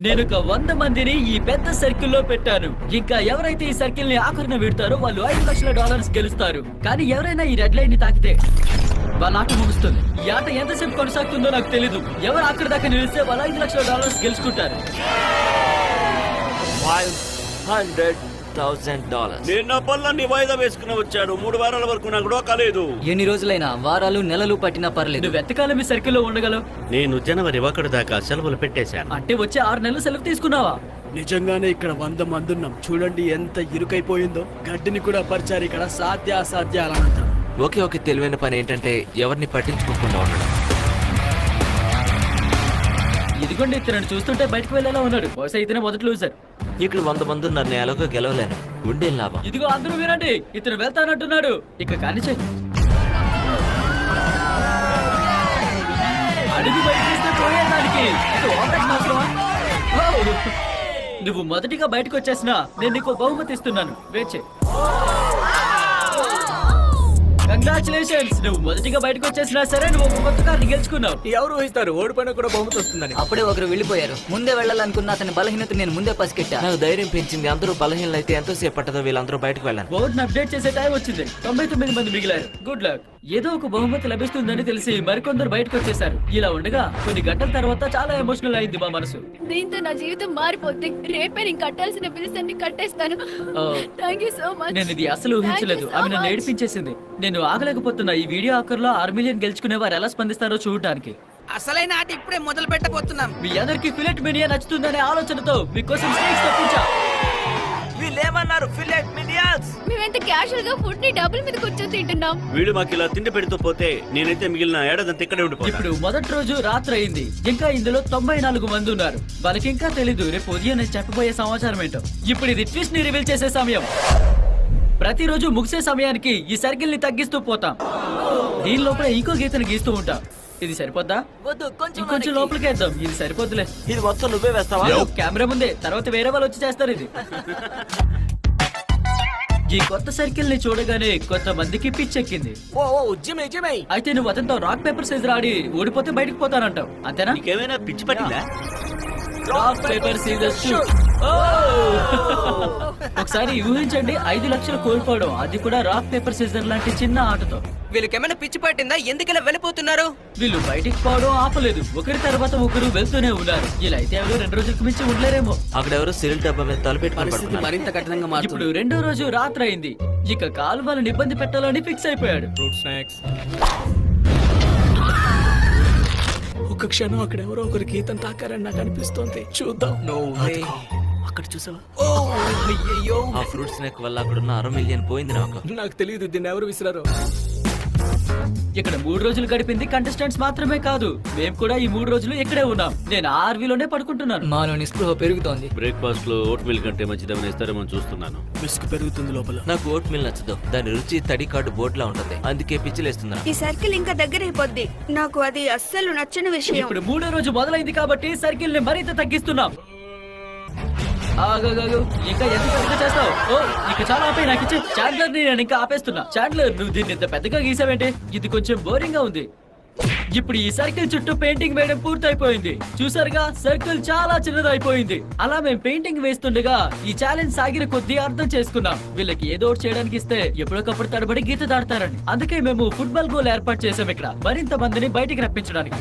నేను ఒక 100 మందిని ఈ పెద్ద సర్కిల్ లో పెట్టాను. ఇంకా ఎవరైతే ఈ సర్కిల్ ని ఆఖరిన విడతారో వాళ్ళు $5 లక్షల గెలుస్తారు. కానీ ఎవరైనా ఈ రెడ్ లైన్ ని తాకితే వాళ్ళ ఆట ముగుస్తుంది. ఈ ఆట ఎంతసేపు కొనసాగుతుందో నాకు తెలీదు. ఎవరు ఆఖరి దాకా నిలిస్తే వాళ్ళు $5 లక్షల గెలుచుకుంటారు. $500,000. నేను నా పనులన్నీ వాయిదా వేసుకుని వచ్చాను. 3 వారాల వరకు నాకు డోకా లేదు. ఎన్ని రోజులైనా వారాలు నెలలు పట్టినా పర్లేదు. నువ్వు ఎంతకాలం ఈ సర్కిల్లో ఉండగలవు? నేను జనవరి 1 దాకా సెలవులు పెట్టేశాను. అంటే వచ్చే 6 నెలలు సెలవు తీసుకున్నావా? నిజంగానే ఇక్కడ 100 మంది ఉన్నాం. చూడండి ఎంత ఇరుకైపోయిందో. గడ్డిని కూడా పరిచారు ఇక్కడ. సాధ్య అసాధ్యాలంతా. ఒకే ఒక తెలివైన పని ఏంటంటే ఎవరిని పట్టించుకోకుండా ఉండడం. ఇదిగోండి, ఇతను చూస్తుంటే బయటకు వెళ్ళేలా ఉన్నాడు. బహుశా ఇతనే మొదటి లూజర్. ఇక్కడ 100 మంది ఉన్నారు, నేను ఎలాగో గెలవలేను. ఉండేం లాభం. ఇదిగో అందరూ వినండి, ఇతను వెళ్తానంటున్నాడు. ఇక కానిచే అడుగు బయటేస్తే పోయేదానికి ఇది ఓవరాక్షన్ అవసరమా? ఓ! నువ్వు మొదటిగా బయటకు వచ్చేసినా నేను నీకు బహుమతి ఇస్తున్నాను. వేచే కంగ్రాచులేషన్స్. నువ్వు మొదటిగా బయటకు వచ్చేసినా సరే నువ్వు ఒక కొత్త కార్ని గెలుచుకున్నావు. ఎవరు ఊహిస్తారు ఓడిపోయినా కూడా బహుమతి వస్తుందని? అప్పుడే ఒకరు వెళ్ళిపోయారు. ముందే వెళ్ళాలనుకున్న అతని బలహీనత నేను ముందే పసికెట్టా. నాకు ధైర్యం పెంచింది. అందరూ బలహీనలు అయితే ఎంతోసేపు పట్టదో వీళ్ళందరూ బయటకు వెళ్ళాను. బోర్డును అప్డేట్ చేసే టైం వచ్చింది. 99 మంది మిగిలారు. Good luck. ఏదో ఒక బహుమతి లభిస్తుందని తెలిసి మరికొందరు బయటకు వచ్చేసారు. ఇలా ఉండగా కొన్ని గంటల తర్వాత చాలా ఎమోషనల్ అయింది మా మనసు. దీంతో నా జీవితం మారిపోతుంది. రేపే నేను కట్టాల్సిన బిల్స్ అన్ని కట్టేస్తాను. ఓ, థాంక్యూ సో మచ్. నేను ఇది అసలు ఊహించలేదు. Thank you so ఆమె నన్ను much. ఏడిపించేసింది. నేను ఆగలేకపోతున్నా ఈ వీడియో ఆఖర్లో 6 మిలియన్ గెలుచుకునే వారు ఎలా స్పందిస్తారో చూడడానికి. అసలైన ఆట ఇప్పుడే మొదలు పెట్టబోతున్నాం. మీ అందరికి ఫిలెట్ మీడియా నచ్చుతుందనే ఆలోచనతో మీకోసం స్నేక్స్ తెప్పించా. వీళ్ళేమన్నారు? ఫిల్లెట్ మిలియన్స్. మేమెంత క్యాషువల్ గా ఫుడ్ ని డబుల్ మీద కూర్చొని తింటున్నాం. వీడు మాకు ఇలా తిండి పెడుతూ పోతే నేనైతే మిగిలిన ఏడాదంతా ఇక్కడే ఉండిపోతాను. ఇప్పుడు మొదటి రోజు రాత్రి అయింది. ఇంకా ఇందులో 94 మంది ఉన్నారు. వాళ్ళకి ఇంకా తెలీదు రేపు ఉదయం నేను చెప్పబోయే సమాచారం ఏంటో. ఇప్పుడు ఇది ట్విస్ట్ ని రివీల్ చేసే సమయం. ప్రతిరోజు ముగిసే సమయానికి ఈ సర్కిల్ ని తగ్గిస్తూ పోతాం. దీని లోపల ఇంకో గీతను గీస్తూ ఉంటాం. ఇది సరిపోద్దా? ఇంకొంచెం లోపలికి వేద్దాం. ఇది సరిపోద్దులే. ఇది మొత్తం నువ్వే వేస్తావా? కెమెరా ముందే, తర్వాత వేరే వాళ్ళు వచ్చి చేస్తారు ఇది. ఈ కొత్త సర్కిల్ ని చూడగానే కొంతమందికి పిచ్చెక్కింది. అయితే నువ్వు అతనితో రాక్ పేపర్ సీజర్ ఆడి ఓడిపోతే బయటకు పోతానంటావు, అంతేనా? నీకేమైనా పిచ్చి పట్టిందా? Rock paper scissor shoot. ఒకసారి ఊహించండి, 5 లక్షలు కోల్పోవడం, అది కూడా రాక్ పేపర్ సీజర్ లాంటి చిన్న ఆటతో. వీళ్ళకేమైనా పిచ్చి పట్టిందా? ఎందుకలా వెళ్ళిపోతున్నారు? వీళ్ళు బయటికి పోవడం ఆపలేదు. ఒకరి తర్వాత ఒకరు వెళ్తూనే ఉన్నారు. ఇలా అయితే ఎవరు 2 రోజులకు మించి ఉండలేరేమో. అక్కడ ఎవరో సిరిల్ డబ్బా మీద తలపెట్టుకుని పరిస్థితి పడుకున్నారు. మరింత కఠినంగా మారుతుంది. ఇప్పుడు 2వ రోజు రాత్రి అయింది. ఇక కాలువలను ఇబ్బంది పెట్టాలని ఫిక్స్ అయిపోయాడు. ఒక క్షణం అక్కడ ఎవరో ఒకరు గీతం తాకారని నాకు అనిపిస్తోంది. చూద్దాం. అదిగో, అక్కడ చూసావా? అయ్యయ్యో, ఆ ఫ్రూట్ స్నాక్ వల్ల అక్కడున్న 6 మిలియన్ పోయింది నాకు. నాకు తెలియదు దీన్ని ఎవరు విసిరారో. ఇక్కడ 3 రోజులు గడిపింది కంటెస్టెంట్స్ మాత్రమే కాదు, మేము కూడా ఈ 3 రోజులు ఇక్కడే ఉన్నాం. నేను ఆర్వీలోనే పడుకుంటున్నాను. మాలో నిస్పృహ పెరుగుతోంది. బ్రేక్ఫాస్ట్ లో ఓట్ మిల్ కంటే మంచిదేమైనా ఇస్తారేమో చూస్తున్నాను. విసుగు పెరుగుతుంది లోపల. నాకు ఓట్ మిల్ నచ్చదు. దాని రుచి తడి కార్డు బోర్డులా ఉంటుంది. అందుకే పిచ్చిలేస్తున్నా. ఈ సర్కిల్ ఇంకా దగ్గరైపోద్ది. నాకు అది అస్సలు నచ్చని విషయం. ఇప్పుడు 3వ రోజు మొదలైంది కాబట్టి సర్కిల్ ని మరింత తగ్గిస్తున్నాం. ఆగాగాగు, ఇంకా ఎంత పెద్దగా చేస్తావు? ఓ, ఇక చాలా ఆపే, నాకు ఇచ్చే. చాండ్లర్ ని నేను ఇంకా ఆపేస్తున్నా. చాండ్లర్, నువ్వు దీన్ని ఇంత పెద్దగా గీసావేంటే? ఇది కొంచెం బోరింగ్ గా ఉంది. ఇప్పుడు ఈ సర్కిల్ చుట్టూ పెయింటింగ్ వేయడం పూర్తయిపోయింది. చూసారుగా, సర్కిల్ చాలా చిన్నదైపోయింది. అలా మేము పెయింటింగ్ వేస్తుండగా ఈ ఛాలెంజ్ సాగిన కొద్దీ అర్థం చేసుకున్నాం, వీళ్ళకి ఏదో ఒకటి చేయడానికి ఇస్తే ఎప్పటికప్పుడు తడబడి గీత దాడతారని. అందుకే మేము ఫుట్బాల్ గోల్ ఏర్పాటు చేసాం ఇక్కడ, మరింత మందిని బయటికి రప్పించడానికి.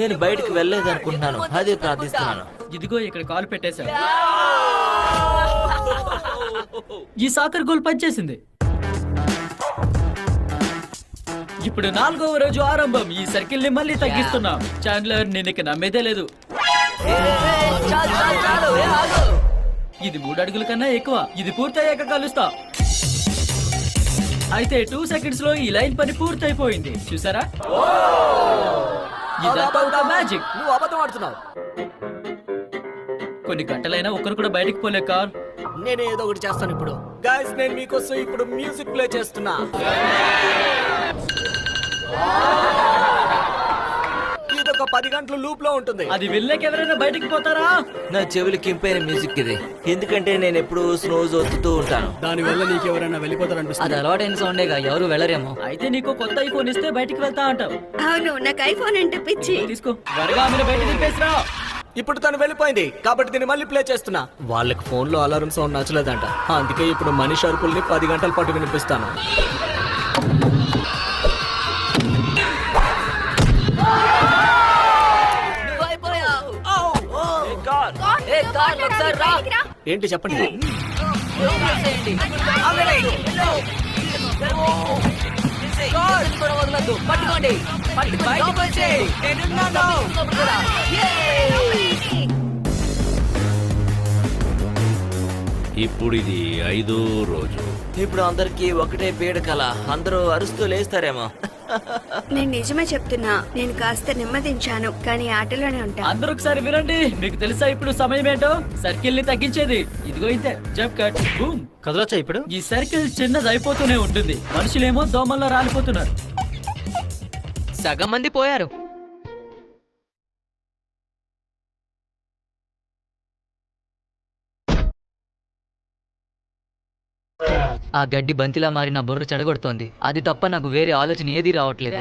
నేను బయటకు వెళ్ళలేదనుకుంటున్నాను. అదే ప్రార్థిస్తున్నాను. ఇదిగో ఇక్కడ కాల్ పెట్టేశా. ఈ సాకర్ గోల్ పనిచేసింది. ఇప్పుడు 4వ రోజు ఆరంభం. ఈ సర్కిల్ ని మళ్ళీ తగ్గిస్తున్నాం. చాండ్లర్, నేను ఇక నమ్మేదే లేదు. ఇది 3 అడుగుల కన్నా ఎక్కువ. ఇది పూర్తయ్యాక కలుస్తా. అయితే 2 సెకండ్స్ లో ఈ లైన్ పని పూర్తయిపోయింది. చూసారా? ఇదంతా ఒక మ్యాజిక్. నువ్వు అబద్ధం ఆడుతున్నావు. కొన్ని గంటలైనా ఒకరు కూడా బయటికి పోలే కార్. నేను ఏదో ఒకటి చేస్తాను ఇప్పుడు. గైస్, నేను మీకోసం ఇప్పుడు మ్యూజిక్ ప్లే చేస్తున్నా. ఇదొక 10 గంటలు లూప్ లో ఉంటుంది. అది వెళ్ళకి ఎవరైనా బయటికి పోతారా? నా చెవులకి ఇంపైన మ్యూజిక్ ఇది, ఎందుకంటే నేను ఎప్పుడు స్నోజ్ వస్తుతూ ఉంటాను. దాని వల్ల నీకు ఎవరైనా వెళ్ళిపోతారనిపిస్తుంది. అది అలవాటైన సౌండేగా, ఎవరు వెళ్ళరేమో. అయితే నీకు కొత్త ఐఫోన్ ఇస్తే బయటికి వెళ్తా అంటావు. అవును, నాకు ఐఫోన్ అంటే పిచ్చి. తీసుకో, త్వరగా ఆమెను బయట తిప్పేసిరా. ఇప్పుడు తను వెళ్ళిపోయింది కాబట్టి దీన్ని మళ్ళీ ప్లే చేస్తున్నా. వాళ్ళకి ఫోన్ లో అలారం సౌండ్ నచ్చలేదంట, అందుకే ఇప్పుడు మనిషి అరుపుల్ని 10 గంటల పాటు వినిపిస్తాను. ఏంటి చెప్పండి. పట్టుకోండి, బయటకు వచ్చేయ్. నేనున్నాను. ఇప్పుడు ఇది 5వ రోజు. ఇప్పుడు అందరికి ఒకటే పీడకల, అందరూ అరుస్తూ లేస్తారేమో. నేను నిజమే చెప్తున్నా, నేను కాస్త నెమ్మదించాను కానీ ఆటలోనే ఉంటా. అందరూ ఒకసారి వినండి. మీకు తెలుసా ఇప్పుడు సమయం ఏంటో? సర్కిల్ ని తగ్గించేది ఇదిగో ఇంతే. Jump cut boom. కదలొచ్చా ఇప్పుడు? ఈ సర్కిల్ చిన్నది అయిపోతూనే ఉంటుంది. మనుషులేమో దోమల్లో రాలిపోతున్నారు. సగం మంది పోయారు. ఆ గడ్డి బంతిలా మారి నా బుర్ర చెడగొడుతోంది. అది తప్ప నాకు వేరే ఆలోచన ఏదీ రావట్లేదు.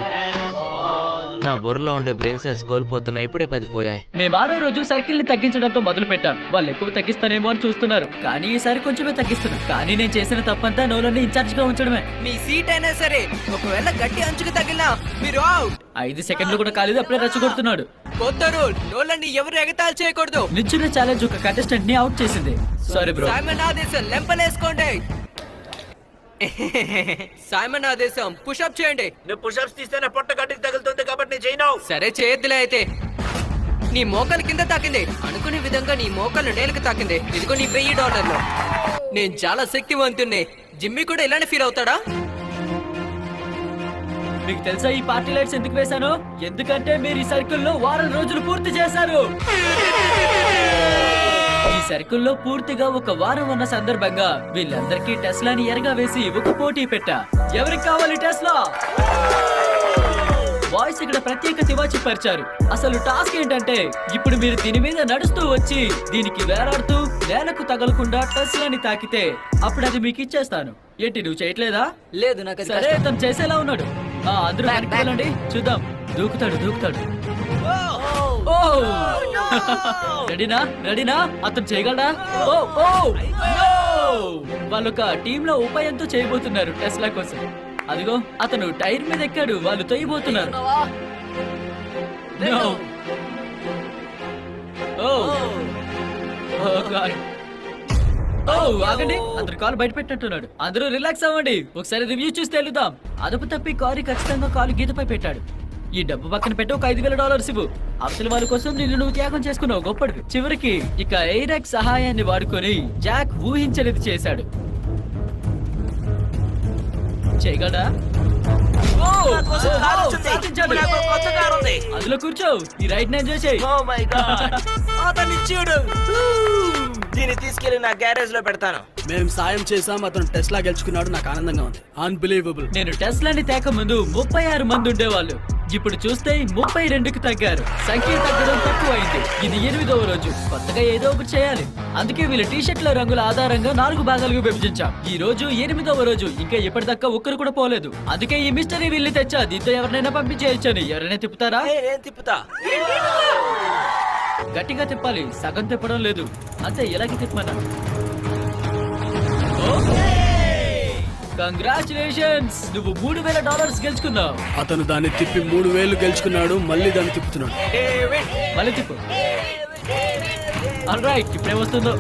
నా బుర్రలో ఉండే బ్రెయిన్ సెల్స్ కోల్పోతున్నా, ఇప్పుడే 10 పోయాయి. మేము 6వ రోజు సర్కిల్ ని తగ్గించడంతో మొదలు పెట్టాం. వాళ్ళు ఎక్కువ తగ్గిస్తానేమో అని చూస్తున్నారు, కానీ ఈసారి కొంచెమే తగ్గిస్తున్నారు. కానీ నేను చేసిన తప్పంతా నోలని ఇన్ఛార్జ్ గా ఉంచడమే. మీ సీట్ అయినా సరే ఒకవేళ గట్టి అంచుకు తగిలినా మీరు అవుట్. 5 సెకండ్లు కూడా కాలేదు, అప్పుడే రెచ్చగొడుతున్నాడు. కొత్త రూల్, నోళ్ళని ఎవరు ఎగతాళి చేయకూడదు. నిచ్చున్న ఛాలెంజ్ ఒక కంటెస్టెంట్ ని అవుట్ చేసింది. Sorry bro. సైమన్ ఆదేశం లెంపలేసుకోండి. సైమన్ ఆదేశం పుషప్ చేయండి. నేను పుషప్స్ తీస్తేనే పొట్ట గడ్డికి తగులుతుంది కాబట్టి నేను చేయను. సరే చేయొద్దులే అయితే. నీ మోకాలు కింద తాకింది, అనుకునే విధంగా నీ మోకాలు నేలకు తాకింది. ఇదిగో నీ $1000. నేను చాలా శక్తివంతుణ్ణి. జిమ్మి కూడా ఇలానే ఫీల్ అవుతాడా? మీకు తెలుసా ఈ పార్టీ లైట్స్ ఎందుకు వేశాను? ఎందుకంటే మీరు ఈ సర్కిల్ లో వారం రోజులు పూర్తి చేశారు. ఈ సర్కిల్ లో పూర్తిగా ఒక వారం ఉన్న సందర్భంగా వీళ్ళందరికీ టెస్లాని ఎరగా వేసి ఒక పోటీ పెట్టా. ఎవరికి కావాలి టెస్లా? బాయ్స్ ఇక్కడ ప్రత్యేక తివాచి పరిచారు. అసలు టాస్క్ ఏంటంటే ఇప్పుడు మీరు దీని మీద నడుస్తూ వచ్చి దీనికి వేలాడుతూ నేలకు తగలకుండా టెస్లాని తాకితే అప్పుడు అది మీకు ఇచ్చేస్తాను. ఏంటి నువ్వు చేయట్లేదా? లేదు, నాకు అది సరే, కష్టం. తను చేసేలా ఉన్నాడు. అందరూ వెనక్కి చూద్దాం. దూకుతాడు. ఓ రెడీనా? అతను చేయగలడా? వాళ్ళొక టీమ్ లో ఉపాయంతో చేయబోతున్నారు టెస్లా కోసం. అదిగో అతను టైర్ మీద ఎక్కాడు, వాళ్ళు తొయ్యబోతున్నారు. No. Oh God. ఆగండి, అతను కాలు బయట పెట్టినట్టున్నాడు. అందరూ రిలాక్స్ అవ్వండి, ఒకసారి రివ్యూ చూసి తెలుద్దాం. అదుపు తప్పి కారు ఖచ్చితంగా కాలు గీతపై పెట్టాడు. ఈ డబ్బు పక్కన పెట్టి ఒక $5000 ఇవ్వు. అవతల వాళ్ళ కోసం నిన్ను నువ్వు త్యాగం చేసుకున్నావు, గొప్పడు. చివరికి ఇక ఎయిరాక్ సహాయాన్ని వాడుకొని జాక్ ఊహించనిది చేశాడు. చేయగలడా? అందులో కూర్చో, ఈ రైడ్ ని ఎంజాయ్ చేయి. అతన్ని చూడు, దీన్ని తీసుకెళ్లి నా గ్యారేజ్ లో పెడతాను. మేము సాయం చేసాం, అతను టెస్లా గెలుచుకున్నాడు. నాకు ఆనందంగా ఉంది. అన్బిలీవబుల్. నేను టెస్లాని తేక ముందు 36 మంది ఉండేవాళ్ళు. ఇప్పుడు చూస్తే 32కి తగ్గారు. సంఖ్య తగ్గడం తక్కువైంది. ఇది 8వ రోజు. కొత్తగా ఏదో ఒకటి చేయాలి. అందుకే వీళ్ళ టీషర్ట్ల రంగుల ఆధారంగా 4 భాగాలుగా విభజించాం. ఈ రోజు 8వ రోజు. ఇంకా ఇప్పటిదాకా ఒక్కరు కూడా పోలేదు. అందుకే ఈ మిస్టరీ వీళ్ళని తెచ్చా. దీంతో ఎవరినైనా పంపించేయచ్చని. ఎవరైనా తిప్పుతారా? నేను తిప్పుతా. గట్టిగా తిప్పాలి, సగం తిప్పడం లేదు. అంతే, ఇలాగే తిప్పమన్నా. కంగ్రాచులేషన్స్, నువ్వు $3000 గెలుచుకున్నావు. అతను దాన్ని తిప్పి 3000 గెలుచుకున్నాడు. మళ్ళీ దాన్ని తిప్పుతున్నాడు. మళ్ళీ తిప్పు. ఆల్రైట్, ఇప్పుడే వస్తుందో.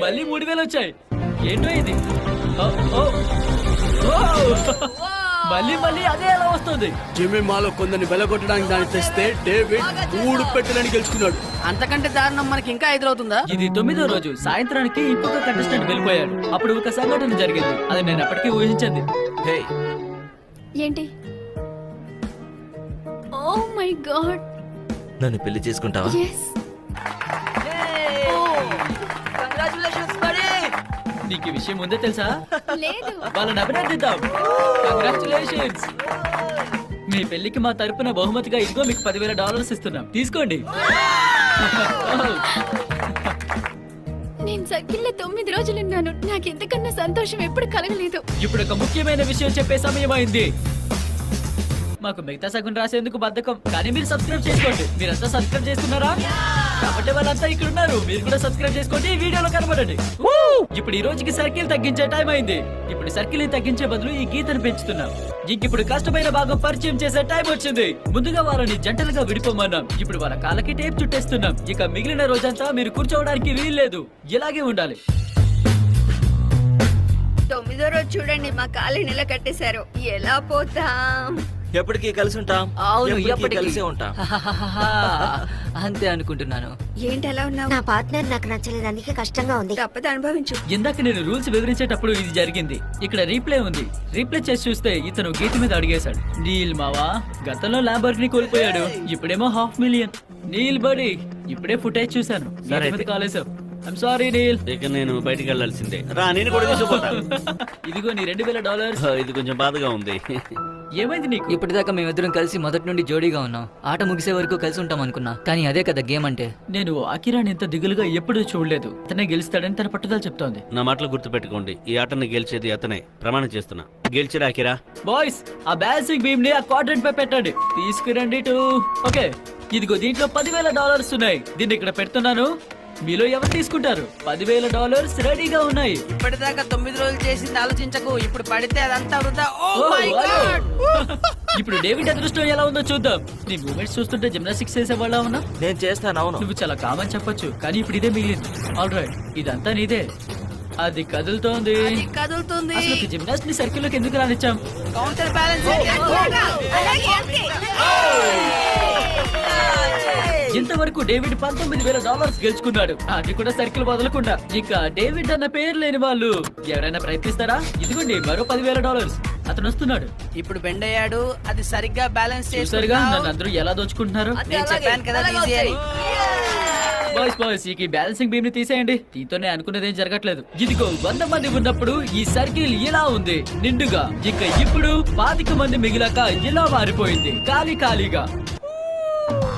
మళ్ళీ 3000 వచ్చాయి. ఏంటో ఇది? మళ్ళీ అదే ఎలా వస్తుంది? జిమ్మి మాలో కొందరిని వెలగొట్టడానికి దాన్ని తెస్తే డేవిడ్ 3 పెట్టెలని గెలుచుకున్నాడు. అంతకంటే దారుణం మనకి ఇంకా ఎదురవుతుందా? ఇది 9వ రోజు. సాయంత్రానికి ఇంకొక కంటెస్టెంట్ వెళ్ళిపోయాడు. అప్పుడు ఒక సంఘటన జరిగింది, అది నేను అప్పటికీ ఊహించింది. హే, ఏంటి? Oh my god. నన్ను పెళ్లి చేసుకుంటావా? ఎస్. నీకు ఈ విషయం ముందే తెలుసా? లేదు. వాళ్ళని అభినందిద్దాం. కంగ్రాచులేషన్స్. మీ పెళ్లికి మా తరపున బహుమతిగా ఇదిగో మీకు $10,000 ఇస్తున్నాం, తీసుకోండి. నేను సర్కిల్లో 9 రోజులున్నాను. నాకు ఇంతకన్నా సంతోషం ఎప్పుడు కలగలేదు. ఇప్పుడు ఒక ముఖ్యమైన విషయం చెప్పే సమయం అయింది. మాకు మిగతా సగం రాసేందుకు బద్ధకం, కానీ మీరు సబ్స్క్రైబ్ చేసుకోండి. మీరంతా సబ్స్క్రైబ్ చేసుకున్నారా? కాబట్టి వాళ్ళంతా ఇక్కడ ఉన్నారు. మీరు కూడా సబ్స్క్రైబ్ చేసుకోండి, ఈ వీడియోలో కనబడండి. ఇప్పుడు ఈ రోజుకి సర్కిల్ తగ్గించే టైం అయింది. ఇప్పుడు సర్కిల్ ని తగ్గించే బదులు ఈ గీతను పెంచుతున్నాం. ఇప్పుడు కష్టమైన భాగం పరిచయం చేసే టైం వచ్చింది. ముందుగా వాళ్ళని జంటలుగా విడిపోమన్నాం. ఇప్పుడు వాళ్ళ కాళ్ళకి టేప్ చుట్టేస్తున్నాం. ఇక మిగిలిన రోజంతా మీరు కూర్చోవడానికి వీల్లేదు, ఇలాగే ఉండాలి. 9వ రోజు చూడండి, మా కాళ్ళు నిల కట్టేశారు. ఎలా పోతాం? ఎప్పటికీ కలిసి ఉంటాం. అవును, ఎప్పటికీ ఎప్పటికీ. కలిసే ఉంటాం. అంతే అనుకుంటున్నాను. ఏంటి ఎలా ఉన్నావు? నా పార్ట్నర్ నాకు నచ్చలేదు, అందుకే కష్టంగా ఉంది. తప్పదు, అనుభవించు. ఇందాక నేను రూల్స్ వివరించేటప్పుడు ఇది జరిగింది. ఇక్కడ రీప్లే ఉంది. రీప్లే చేసి చూస్తే ఇతను గీత మీద అడిగేశాడు. నీల్ మావా గతంలో ల్యాంబర్గిని కోల్పోయాడు, ఇప్పుడేమో $500,000. నీల్ బడి ఇప్పుడే ఫుటేజ్ చూశాను, గీత మీద కాలేసావు. I'm sorry Neel. ఇక నేను బయటికి వెళ్ళాల్సిందే. రా, నేను కూడా తీసుకుపోతా. ఇదిగో నీ $2,000. ఇది కొంచెం బాధగా ఉంది. ఏమైంది నీకు? ఇప్పటిదాకా మేమిద్దరం కలిసి మొదటి నుండి జోడీగా ఉన్నాం. ఆట ముగిసే వరకు కలిసి ఉంటాం అనుకున్నా, కానీ అదే కదా గేమ్ అంటే. నేను అకిరాని ఎంత దిగులుగా ఎప్పుడూ చూడలేదు. అతనే గెలుస్తాడని తన పట్టుదల చెప్తోంది. నా మాటలు గుర్తు పెట్టుకోండి, ఈ ఆటను గెలిచేది అతనే. ప్రమాణం చేస్తున్నా. గెలిచిరా అకిరా. బాయ్స్, ఆ బ్యాలెన్సింగ్ బీమ్ ని ఆ క్వాడ్రంట్ పై పెట్టండి. తీసుకురండి టూ. ఓకే, ఇదిగో దీంట్లో $10,000 ఉన్నాయి. దీన్ని ఇక్కడ పెడుతున్నాను. మీలో ఎవరు తీసుకుంటారు? $10,000 రెడీగా ఉన్నాయి. ఇప్పటిదాకా 9 రోజులు చేసింది ఆలోచించకు. ఇప్పుడు పడితే అదంతా వృధా. ఓ ఓ, మై గాడ్! ఇప్పుడు డేవిడ్ అదృష్టం ఎలా ఉందో చూద్దాం. నీ మూమెంట్స్ చూస్తుంటే జిమ్నాస్టిక్స్ చేసే వాళ్ళ ఉన్నా. నేను చేస్తాను. అవును, నువ్వు చాలా కామని చెప్పొచ్చు, కానీ ఇప్పుడు ఇదే మిగిలింది. ఆల్ రైట్, ఇదంతా నీదే. అది కదులుతోంది. కదులుతుంది. అసలు జిమ్నాస్ట్ ని సర్కిల్ లోకి ఎందుకు రానిచ్చాం? Counter balance. ఇంతవరకు డేవిడ్ $19,000 గెలుచుకున్నాడు, అది కూడా సర్కిల్ వదలకుండా. ఇక డేవిడ్ అన్న పేరు లేని వాళ్ళు ఎవరైనా ప్రయత్నిస్తారా? ఇదిగోండి మరో $10,000. అతను వస్తున్నాడు. ఇప్పుడు బెండ్ అయ్యాడు, అది సరిగ్గా బ్యాలెన్స్ చూసారుగా నన్ను అందరూ ఎలా దోచుకుంటున్నారు. నేను చెప్పాను కదా ఈజీ అని. బాయ్స్ ఈ బ్యాలెన్సింగ్ బీమ్ ని తీసేయండి. దీంతోనే అనుకున్నది ఏం జరగట్లేదు. ఇదిగో 100 మంది ఉన్నప్పుడు ఈ సర్కిల్ ఇలా ఉంది నిండుగా. ఇక ఇప్పుడు 25 మంది మిగిలాక ఇలా మారిపోయింది ఖాళీగా.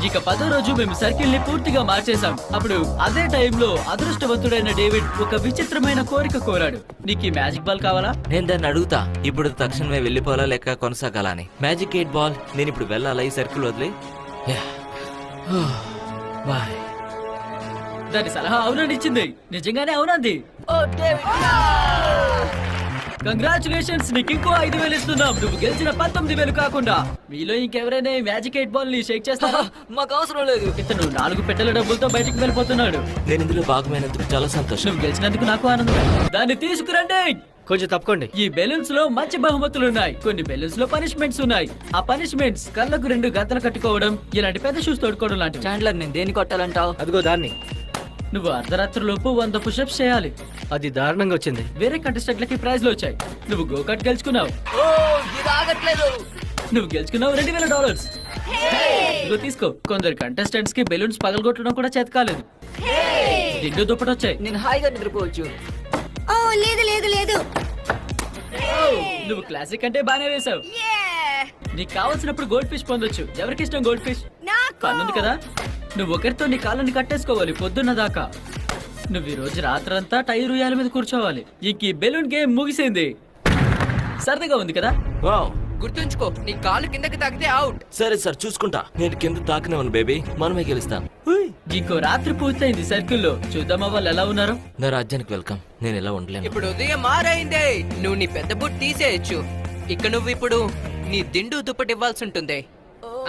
ఇక 10వ రోజు మేము సర్కిల్ ని పూర్తిగా మార్చేశాం. అప్పుడు అదే టైంలో అదృష్టవంతుడైన డేవిడ్ ఒక విచిత్రమైన కోరిక కోరాడు. నీకు ఈ మ్యాజిక్ బాల్ కావాలా? నేను దాన్ని అడుగుతా. ఇప్పుడు తక్షణమే వెళ్ళిపోవాలా లేక కొనసాగాలా అని. Magic 8 ball. నేను ఇప్పుడు వెళ్ళాలా ఈ సర్కిల్ వదిలి? బాయ్. దాని సలహా అవునని ఇచ్చింది. నిజంగానే అవునంది. కంగ్రాచులేషన్స్, నీకు ఇంకో 5,000 ఇస్తున్నాం. నువ్వు గెలిచిన 19,000 కాకుండా. మీలో ఇంకెవరైనా మ్యాజిక్ 8 బాల్ ని షేక్ చేస్తారా? మాకు అవసరం లేదు. ఇతను 4 పెట్టెల డబ్బులతో బయటికి వెళ్ళిపోతున్నాడు. నేను ఇందులో భాగమైనందుకు చాలా సంతోషం. నువ్వు గెలిచినందుకు నాకు ఆనందం. దాన్ని తీసుకురండి. కొంచెం తప్పుకోండి. ఈ బెలూన్స్ లో మంచి బహుమతులు ఉన్నాయి. కొన్ని బెలూన్స్ లో పనిష్మెంట్స్ ఉన్నాయి. ఆ పనిష్మెంట్స్ కళ్ళకు 2 గంతలు కట్టుకోవడం, ఇలాంటి పెద్ద షూస్ తోడుకోవడం లాంటివి. చాండ్లర్, నేను దేని కొట్టాలంటావు? అదిగో దాన్ని. నువ్వు అర్ధరాత్రి లోపు 100 పుషప్స్ చేయాలి. అది దారుణంగా వచ్చింది. వేరే కంటెస్టెంట్లకి ప్రైజ్లు వచ్చాయి. నువ్వు గోకట్ గెలుచుకున్నావు. నువ్వు గెలుచుకున్నావు $2,000. ఇదిగో తీసుకో. కొందరు కంటెస్టెంట్స్ కి బెలూన్స్ పగలగొట్టడం కూడా చేత కాలేదు. దిండు దుప్పటి వచ్చాయి. నేను హాయిగా నిద్రపోవచ్చు. ఓ లేదు లేదు లేదు. నువ్వు క్లాసిక్ అంటే బానే వేసావు. నీకు కావాల్సినప్పుడు గోల్డ్ ఫిష్ పొందొచ్చు. ఎవరికి ఇష్టం గోల్డ్ ఫిష్? పనుంది కదా. నువ్వు ఒకరితో నీ కాళ్ళని కట్టేసుకోవాలి పొద్దున్న దాకా. నువ్వు ఈ రోజు రాత్రంతా టైర్ ఉయ్యాల మీద కూర్చోవాలి. ఈ బెలూన్ గేమ్ ముగిసింది. సరదాగా ఉంది కదా? వావ్. గుర్తుంచుకో, నీ కాలు కిందకి తాకితే అవుట్. సరే సార్, చూసుకుంటా. నేను కింద తాకనే బేబీ. మనమే గెలుస్తాం. ఇంకో రాత్రి పూర్తయింది సర్కిల్లో. చూద్దామా వాళ్ళు ఎలా ఉన్నారు. నా రాజ్యానికి వెల్కమ్. నేను ఎలా ఉండలేను. ఇప్పుడు ఉదయం మారైంది. నువ్వు నీ పెద్ద బుట్ తీసేయచ్చు. ఇక నువ్వు ఇప్పుడు నీ దిండు దుప్పటి ఇవ్వాల్సి ఉంటుంది.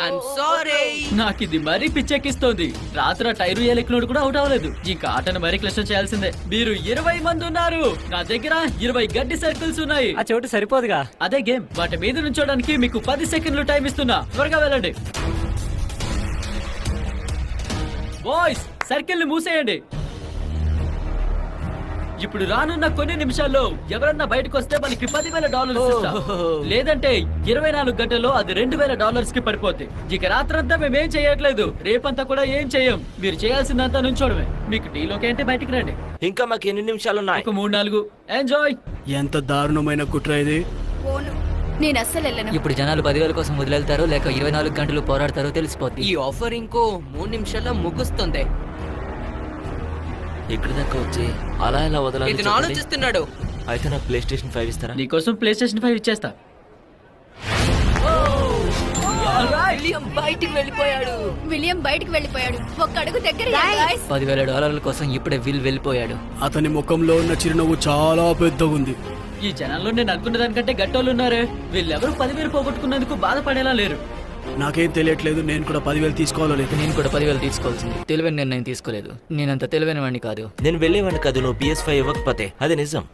I'm sorry. నాకు ఇది మరీ పిచ్చెక్కిస్తోంది. రాత్రి టైరు ఏలెక్కినోడు కూడా అవుట్ అవ్వలేదు. ఇంకా ఆటను మరీ క్లిష్టం చేయాల్సిందే. మీరు 20 మంది ఉన్నారు. నా దగ్గర 20 గడ్డి సర్కిల్స్ ఉన్నాయి. ఆ చోటు సరిపోదుగా. అదే గేమ్. వాటి మీద నుంచోడానికి మీకు 10 సెకండ్లు టైం ఇస్తున్నా. త్వరగా వెళ్ళండి బాయ్స్. సర్కిల్ ని మూసేయండి. ఇప్పుడు రానున్న కొన్ని నిమిషాల్లో ఎవరన్నా బయటకు వస్తే వాళ్ళకి $10,000 ఇస్తా. లేదంటే 24 గంటల్లో అది $2,000 కి పడిపోద్ది. ఇక రాత్రంతా మేమేం చేయట్లేదు. రేపంతా కూడా ఏం చేయం. మీరు చేయాల్సిందంతా నుంచోడమే. మీకు టీలోకి అంటే బయటికి రండి. ఇంకా మాకు ఎన్ని నిమిషాలు ఉన్నాయి? ఒక 3-4. ఎంజాయ్. ఎంత దారుణమైన కుట్ర ఇది. పోను. నేను అస్సలు వెళ్ళను. ఇప్పుడు జనాలు 10,000 కోసం వదిలేళ్తారో లేక 24 గంటలు పోరాడతారో తెలిసిపోద్ది. ఈ ఆఫర్ ఇంకో 3 నిమిషాల్లో ముగుస్తుంది. ఇక్కడ దాకా వచ్చి అలా ఎలా వదలాలి ఇది చెప్పండి? ఆలోచిస్తున్నాడు. అయితే నాకు ప్లే స్టేషన్ 5 ఇస్తారా? నీకోసం ప్లే స్టేషన్ 5 ఇచ్చేస్తా. విలియం బయటికి వెళ్ళిపోయాడు. విలియం బయటికి వెళ్ళిపోయాడు. ఒక్క అడుగు దగ్గర guys. $10,000 కోసం ఇప్పుడే వెళ్ళిపోయాడు. అతని ముఖంలో ఉన్న చిరునవ్వు చాలా పెద్దగుంది. ఈ జనాల్లో నేను అనుకున్న దానికంటే గట్టోళ్ళు ఉన్నారే. వీళ్ళెవరూ 10,000 పోగొట్టుకున్నందుకు బాధపడేలా లేరు. నాకేం తెలియట్లేదు, నేను కూడా 10,000 తీసుకోవాలో లేదు. నేను కూడా 10,000 తీసుకోవాల్సింది. తెలివైన నిర్ణయం తీసుకోలేదు. నేనంత తెలివైన వాడిని కాదు. నేను వెళ్ళేవాడిని కాదు నువ్వు PS5 ఇవ్వకపోతే. అది నిజం.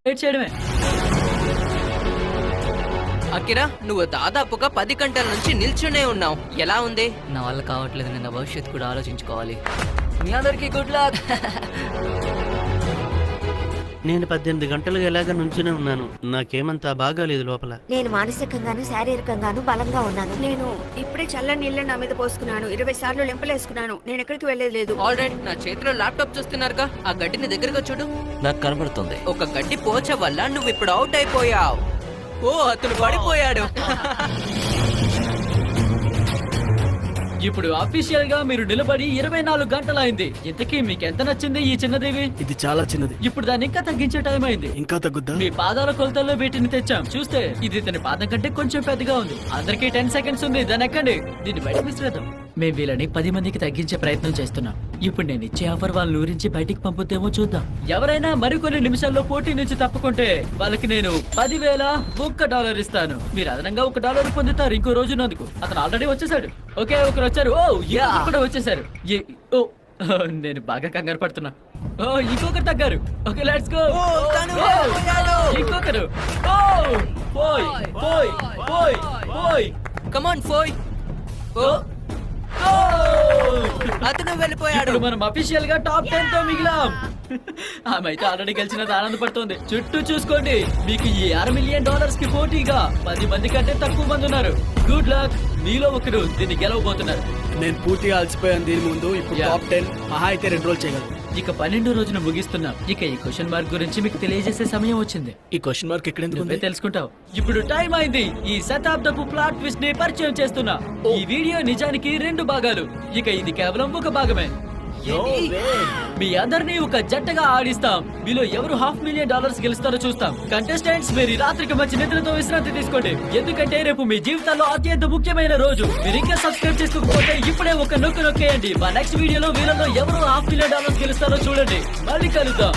వెయిట్ చేయడమే. అకిరా, నువ్వు దాదాపుగా 10 గంటల నుంచి నిల్చునే ఉన్నావు. ఎలా ఉంది? నా వల్ల కావట్లేదు. నేను నా భవిష్యత్తు కూడా ఆలోచించుకోవాలి. మీ అందరికీ గుడ్ లక్. నేను 18 గంటలుగా ఎలాగ నుంచునే ఉన్నాను. నాకేమంతా బాగాలేదు లోపల. నేను మానసికంగాను శారీరకంగాను బలంగా ఉన్నాను. నేను ఇప్పుడే చల్లని నీళ్ళ నా మీద పోసుకున్నాను. 20 సార్లు లెంపలేసుకున్నాను. నేను ఎక్కడికి వెళ్ళేది లేదు. ఆల్రైట్, నా చేతిలో ల్యాప్టాప్ చూస్తున్నారుగా, ఆ గడ్డిని దగ్గరగా చూడు. నాకు కనబడుతుంది. ఒక గడ్డి పోచ వల్ల నువ్వు ఇప్పుడు అవుట్ అయిపోయావు. ఓ, అతను పడిపోయాడు. ఇప్పుడు అఫీషియల్ గా మీరు నిలబడి 24 గంటలైంది. ఇంతకీ మీకు ఎంత నచ్చింది ఈ చిన్నదేవి? ఇది చాలా చిన్నది. ఇప్పుడు దాన్ని ఇంకా తగ్గించే టైం అయింది. ఇంకా తగ్గుద్దా? మీ పాదాల కొలతల్లో వీటిని తెచ్చాం. చూస్తే ఇది ఇతని పాదం కంటే కొంచెం పెద్దగా ఉంది. అందరికీ 10 సెకండ్స్ ఉంది. దాన్ని ఎక్కండి. దీన్ని బయట విసిరేద్దాం. మేము వీళ్ళని 10 మందికి తగ్గించే ప్రయత్నం చేస్తున్నాం. ఇప్పుడు నేను ఇచ్చే ఆఫర్ వాళ్ళని ఊరించి బయటికి పంపుతేమో చూద్దాం. ఎవరైనా మరికొన్ని నిమిషాల్లో పోటీ నుంచి తప్పుకుంటే వాళ్ళకి నేను $10,000 ఇస్తాను. మీరు అదనంగా $1 పొందుతారు ఇంకో రోజున్నందుకు. అతను ఆల్రెడీ వచ్చేసాడు. ఓకే, ఒకరు వచ్చారు. ఓ, యా, కూడా వచ్చేసారు. ఓ, నేను బాగా కంగారు పడుతున్నా. ఇంకొకరు తగ్గారు. Okay let's go. ఇంకొకరు. పోయ్ పోయ్ పోయ్ పోయ్. కమాన్ ఫోయ్. అతను వెళ్ళిపోయాడు. ఇప్పుడు మనం అఫీషియల్ గా టాప్ 10 తో మిగిలాం. ఆమె అయితే ఆల్రెడీ గెలిచినది ఆనందపడుతోంది. చుట్టూ చూసుకోండి, మీకు ఈ $6 మిలియన్ కి పోటీగా 10 మంది కంటే తక్కువ మంది ఉన్నారు. గుడ్ లక్, మీలో ఒకరు దీన్ని గెలవబోతున్నారు. నేను పూర్తిగా అలసిపోయాను దీని ముందు. ఇప్పుడు టాప్ 10 మహా అయితే 2 రోజులు చేయగలను. ఇక 12వ రోజున ముగిస్తున్నాం. ఇక ఈ క్వశ్చన్ మార్క్ గురించి మీకు తెలియజేసే సమయం వచ్చింది. ఈ క్వశ్చన్ మార్క్ ఎక్కడ నువ్వే తెలుసుకుంటావు. ఇప్పుడు టైం అయింది. ఈ శతాబ్దపు ప్లాట్ ట్విస్ట్ ని పరిచయం చేస్తున్నా. ఈ వీడియో నిజానికి 2 భాగాలు. ఇక ఇది కేవలం ఒక భాగమే. మీ అందరినీ ఒక జట్టగా ఆడిస్తాం. మీలో ఎవరు $500 మిలియన్ గెలుస్తారో చూస్తాం. కంటెస్టెంట్స్, మీరు రాత్రికి మంచి నిద్రతో విశ్రాంతి తీసుకోండి, ఎందుకంటే రేపు మీ జీవితాల్లో అత్యంత ముఖ్యమైన రోజు. మీరు ఇంకా సబ్స్క్రైబ్ చేసుకోకపోతే ఇప్పుడే ఒక నొక్కేయండి. మా నెక్స్ట్ వీడియోలో వీళ్ళలో ఎవరు $500 మిలియన్ గెలుస్తారో చూడండి. మళ్ళీ కలుద్దాం.